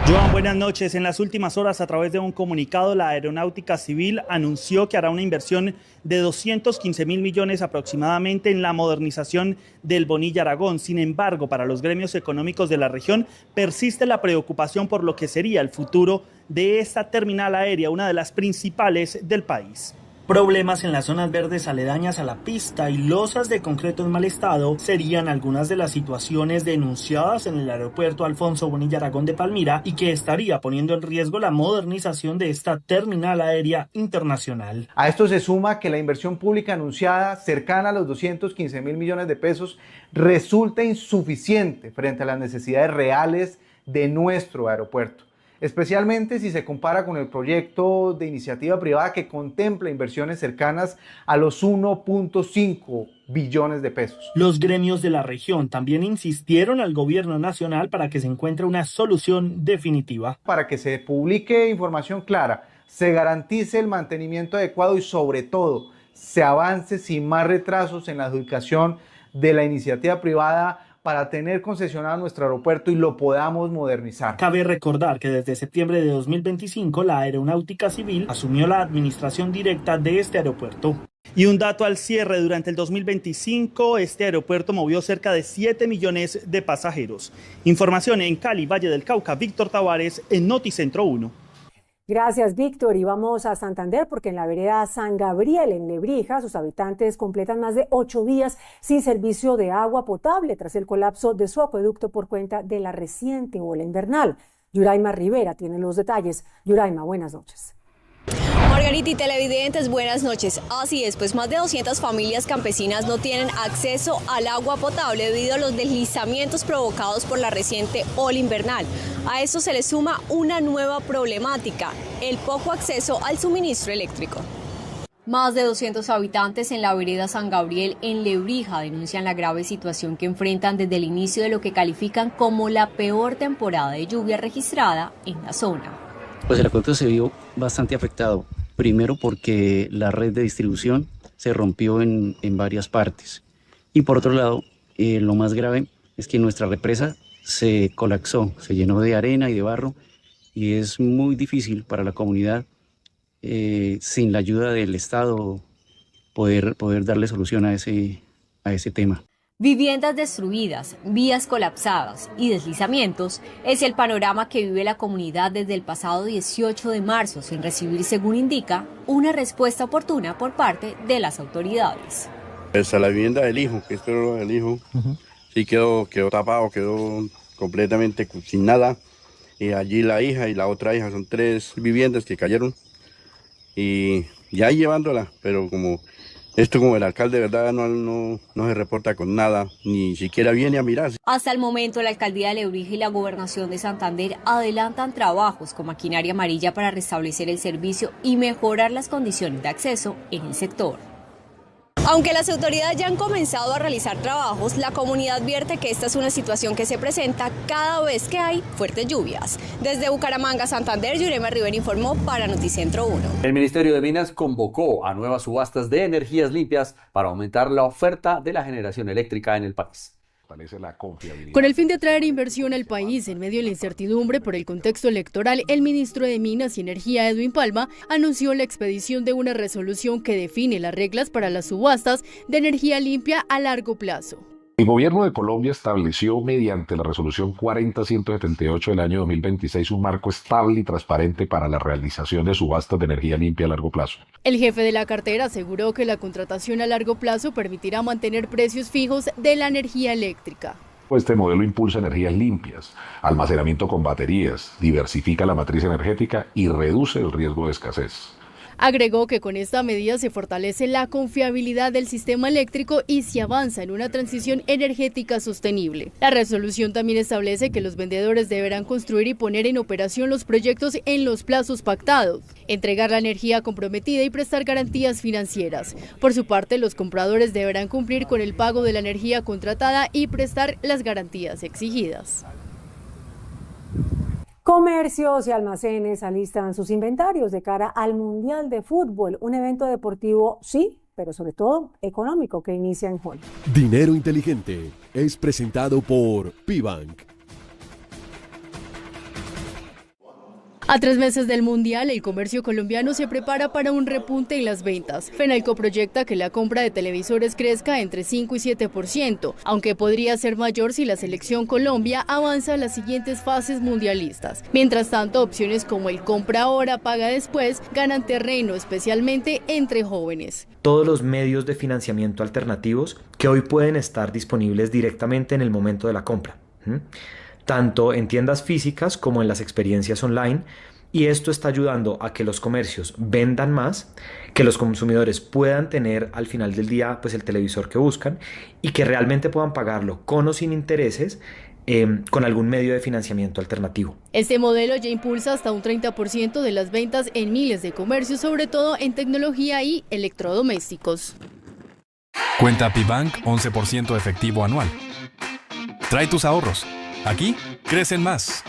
Joan, buenas noches. En las últimas horas, a través de un comunicado, la Aeronáutica Civil anunció que hará una inversión de 215.000 millones aproximadamente en la modernización del Bonilla Aragón. Sin embargo, para los gremios económicos de la región persiste la preocupación por lo que sería el futuro de esta terminal aérea, una de las principales del país. Problemas en las zonas verdes aledañas a la pista y losas de concreto en mal estado serían algunas de las situaciones denunciadas en el aeropuerto Alfonso Bonilla Aragón de Palmira y que estaría poniendo en riesgo la modernización de esta terminal aérea internacional. A esto se suma que la inversión pública anunciada, cercana a los 215.000 millones de pesos, resulta insuficiente frente a las necesidades reales de nuestro aeropuerto, especialmente si se compara con el proyecto de iniciativa privada que contempla inversiones cercanas a los 1.5 billones de pesos. Los gremios de la región también insistieron al gobierno nacional para que se encuentre una solución definitiva. Para que se publique información clara, se garantice el mantenimiento adecuado y sobre todo se avance sin más retrasos en la adjudicación de la iniciativa privada para tener concesionado nuestro aeropuerto y lo podamos modernizar. Cabe recordar que desde septiembre de 2025 la Aeronáutica Civil asumió la administración directa de este aeropuerto. Y un dato al cierre, durante el 2025 este aeropuerto movió cerca de 7 millones de pasajeros. Información en Cali, Valle del Cauca, Víctor Tavares en Noticentro 1. Gracias, Víctor. Y vamos a Santander porque en la vereda San Gabriel, en Lebrija, sus habitantes completan más de 8 días sin servicio de agua potable tras el colapso de su acueducto por cuenta de la reciente ola invernal. Yuraima Rivera tiene los detalles. Yuraima, buenas noches. Margarita y televidentes, buenas noches. Así es, pues más de 200 familias campesinas no tienen acceso al agua potable debido a los deslizamientos provocados por la reciente ola invernal. A esto se le suma una nueva problemática, el poco acceso al suministro eléctrico. Más de 200 habitantes en la vereda San Gabriel en Lebrija denuncian la grave situación que enfrentan desde el inicio de lo que califican como la peor temporada de lluvia registrada en la zona. Pues el acueducto se vio bastante afectado, primero porque la red de distribución se rompió en varias partes y por otro lado, lo más grave es que nuestra represa se colapsó, se llenó de arena y de barro y es muy difícil para la comunidad sin la ayuda del Estado poder darle solución a ese tema. Viviendas destruidas, vías colapsadas y deslizamientos es el panorama que vive la comunidad desde el pasado 18 de marzo sin recibir, según indica, una respuesta oportuna por parte de las autoridades. Pues a la vivienda del hijo, que esto era del hijo, sí quedó tapado, quedó completamente sin nada. Y allí la hija y la otra hija, son 3 viviendas que cayeron. Y ya llevándola, pero como el alcalde de verdad no se reporta con nada, ni siquiera viene a mirar. Hasta el momento la alcaldía de Lebrija y la gobernación de Santander adelantan trabajos con maquinaria amarilla para restablecer el servicio y mejorar las condiciones de acceso en el sector. Aunque las autoridades ya han comenzado a realizar trabajos, la comunidad advierte que esta es una situación que se presenta cada vez que hay fuertes lluvias. Desde Bucaramanga, Santander, Yuraima Rivera informó para Noticentro 1. El Ministerio de Minas convocó a nuevas subastas de energías limpias para aumentar la oferta de la generación eléctrica en el país. Con el fin de atraer inversión al país en medio de la incertidumbre por el contexto electoral, el ministro de Minas y Energía, Edwin Palma, anunció la expedición de una resolución que define las reglas para las subastas de energía limpia a largo plazo. El gobierno de Colombia estableció mediante la resolución 40178 del año 2026 un marco estable y transparente para la realización de subastas de energía limpia a largo plazo. El jefe de la cartera aseguró que la contratación a largo plazo permitirá mantener precios fijos de la energía eléctrica. Este modelo impulsa energías limpias, almacenamiento con baterías, diversifica la matriz energética y reduce el riesgo de escasez. Agregó que con esta medida se fortalece la confiabilidad del sistema eléctrico y se avanza en una transición energética sostenible. La resolución también establece que los vendedores deberán construir y poner en operación los proyectos en los plazos pactados, entregar la energía comprometida y prestar garantías financieras. Por su parte, los compradores deberán cumplir con el pago de la energía contratada y prestar las garantías exigidas. Comercios y almacenes alistan sus inventarios de cara al Mundial de Fútbol, un evento deportivo, sí, pero sobre todo económico que inicia en junio. Dinero Inteligente es presentado por Pibank. A 3 meses del Mundial, el comercio colombiano se prepara para un repunte en las ventas. Fenalco proyecta que la compra de televisores crezca entre 5 y 7%, aunque podría ser mayor si la selección Colombia avanza a las siguientes fases mundialistas. Mientras tanto, opciones como el compra ahora, paga después ganan terreno, especialmente entre jóvenes. Todos los medios de financiamiento alternativos que hoy pueden estar disponibles directamente en el momento de la compra, tanto en tiendas físicas como en las experiencias online, y esto está ayudando a que los comercios vendan más, que los consumidores puedan tener al final del día pues el televisor que buscan y que realmente puedan pagarlo con o sin intereses con algún medio de financiamiento alternativo. Este modelo ya impulsa hasta un 30% de las ventas en miles de comercios, sobre todo en tecnología y electrodomésticos. Cuenta Pibank 11% efectivo anual. Trae tus ahorros. Aquí crecen más.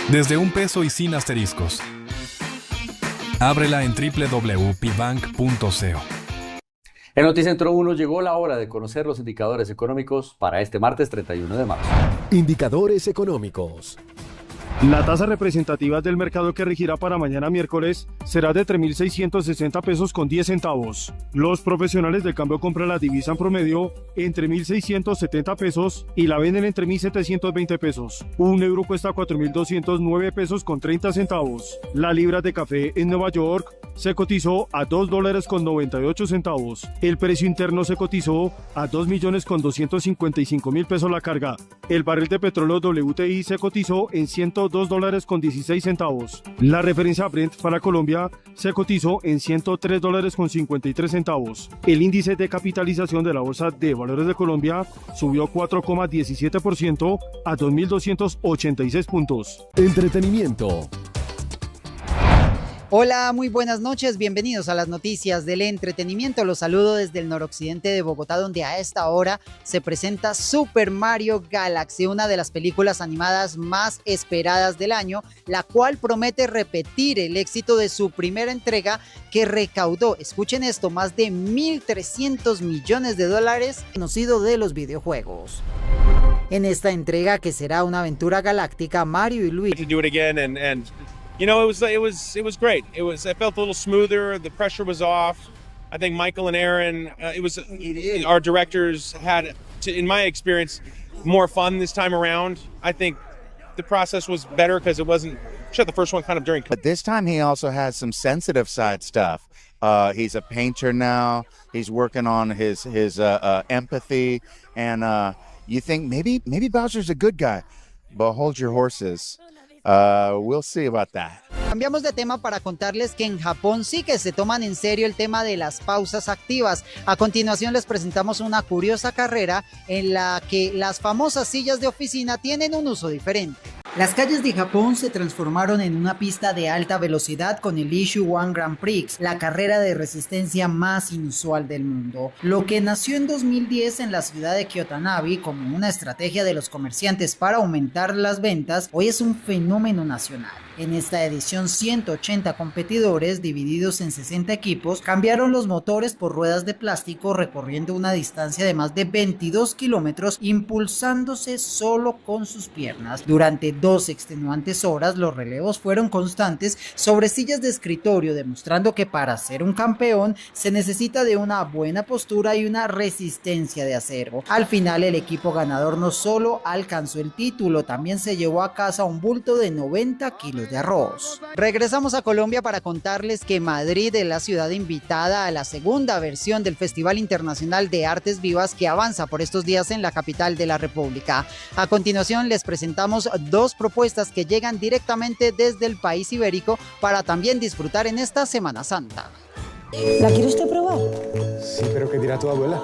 Desde $1 y sin asteriscos. Ábrela en www.pibank.co. En Noticentro 1 llegó la hora de conocer los indicadores económicos para este martes 31 de marzo. Indicadores económicos. La tasa representativa del mercado que regirá para mañana miércoles será de 3.660 pesos con 10 centavos. Los profesionales del cambio compran la divisa en promedio entre 1.670 pesos y la venden entre 1.720 pesos. Un euro cuesta 4.209 pesos con 30 centavos. La libra de café en Nueva York se cotizó a $2 con 98 centavos. El precio interno se cotizó a 2.255.000 pesos la carga. El barril de petróleo WTI se cotizó en $102 con 16 centavos. La referencia Brent para Colombia se cotizó en $103 con 53 centavos. El índice de capitalización de la Bolsa de Valores de Colombia subió 4,17% a 2.286 puntos. Entretenimiento. Hola, muy buenas noches, bienvenidos a las noticias del entretenimiento. Los saludo desde el noroccidente de Bogotá, donde a esta hora se presenta Super Mario Galaxy, una de las películas animadas más esperadas del año, la cual promete repetir el éxito de su primera entrega que recaudó, escuchen esto, más de $1.300 millones, conocido de los videojuegos. En esta entrega, que será una aventura galáctica, Mario y Luigi you know, it was great. I felt a little smoother. The pressure was off. I think Michael and Aaron, our directors had, in my experience, more fun this time around. I think the process was better because it wasn't. Shot the first one kind of during. But this time he also has some sensitive side stuff. He's a painter now. He's working on his empathy, and you think maybe Bowser's a good guy, but hold your horses. We'll see about that. Cambiamos de tema para contarles que en Japón sí que se toman en serio el tema de las pausas activas. A continuación les presentamos una curiosa carrera en la que las famosas sillas de oficina tienen un uso diferente. Las calles de Japón se transformaron en una pista de alta velocidad con el Issue One Grand Prix, la carrera de resistencia más inusual del mundo. Lo que nació en 2010 en la ciudad de Kyotanabe como una estrategia de los comerciantes para aumentar las ventas, hoy es un fenómeno nacional. En esta edición, 180 competidores divididos en 60 equipos cambiaron los motores por ruedas de plástico, recorriendo una distancia de más de 22 kilómetros, impulsándose solo con sus piernas. Durante 2 extenuantes horas, los relevos fueron constantes sobre sillas de escritorio, demostrando que para ser un campeón se necesita de una buena postura y una resistencia de acero. Al final, el equipo ganador no solo alcanzó el título, también se llevó a casa un bulto de 90 kilos de arroz. Regresamos a Colombia para contarles que Madrid es la ciudad invitada a la segunda versión del Festival Internacional de Artes Vivas que avanza por estos días en la capital de la República. A continuación les presentamos 2 propuestas que llegan directamente desde el país ibérico para también disfrutar en esta Semana Santa. ¿La quiere usted probar? Sí, pero ¿qué dirá tu abuela?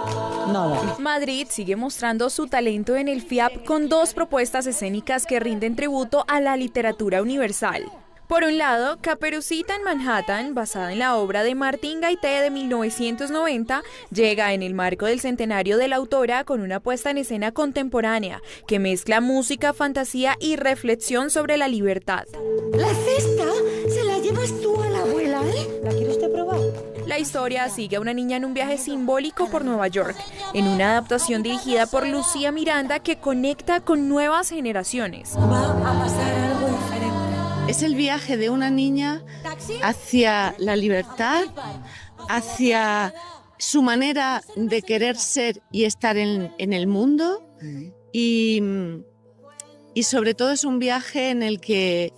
Nada. Madrid sigue mostrando su talento en el FIAP con 2 propuestas escénicas que rinden tributo a la literatura universal. Por un lado, Caperucita en Manhattan, basada en la obra de Martín Gaité de 1990, llega en el marco del centenario de la autora con una puesta en escena contemporánea que mezcla música, fantasía y reflexión sobre la libertad. La cesta se la llevas tú a la abuela, ¿eh? ¿La quiere usted probar? La historia sigue a una niña en un viaje simbólico por Nueva York, en una adaptación dirigida por Lucía Miranda que conecta con nuevas generaciones. Va a pasar algo diferente. Es el viaje de una niña hacia la libertad, hacia su manera de querer ser y estar en el mundo y sobre todo es un viaje en el que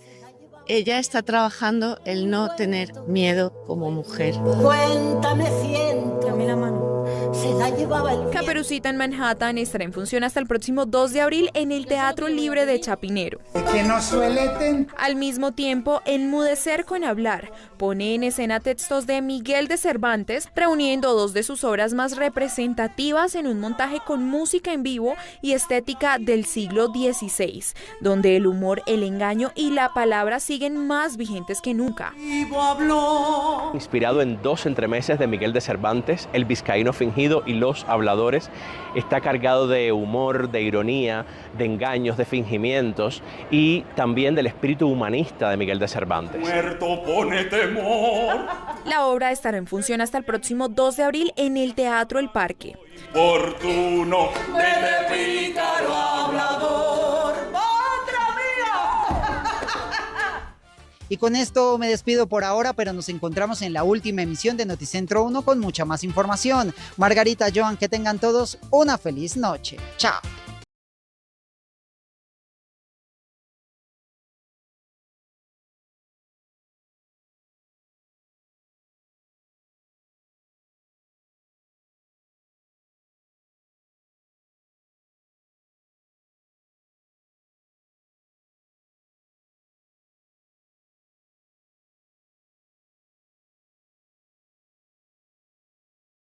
ella está trabajando el no tener miedo como mujer. Cuéntame, siéntame la mano. Se la llevaba el viento. Caperucita en Manhattan estará en función hasta el próximo 2 de abril en el Teatro Libre de Chapinero. Que no suele Al mismo tiempo, Enmudecer con hablar pone en escena textos de Miguel de Cervantes, reuniendo 2 de sus obras más representativas en un montaje con música en vivo y estética del siglo XVI, donde el humor, el engaño y la palabra siguen más vigentes que nunca. Inspirado en 2 entremeses de Miguel de Cervantes, El vizcaíno fingido y Los habladores, está cargado de humor, de ironía, de engaños, de fingimientos y también del espíritu humanista de Miguel de Cervantes. Muerto pone temor. La obra estará en función hasta el próximo 2 de abril en el Teatro El Parque. Fortuno, de pícaro hablador. Y con esto me despido por ahora, pero nos encontramos en la última emisión de Noticentro 1 con mucha más información. Margarita, Joan, que tengan todos una feliz noche. Chao.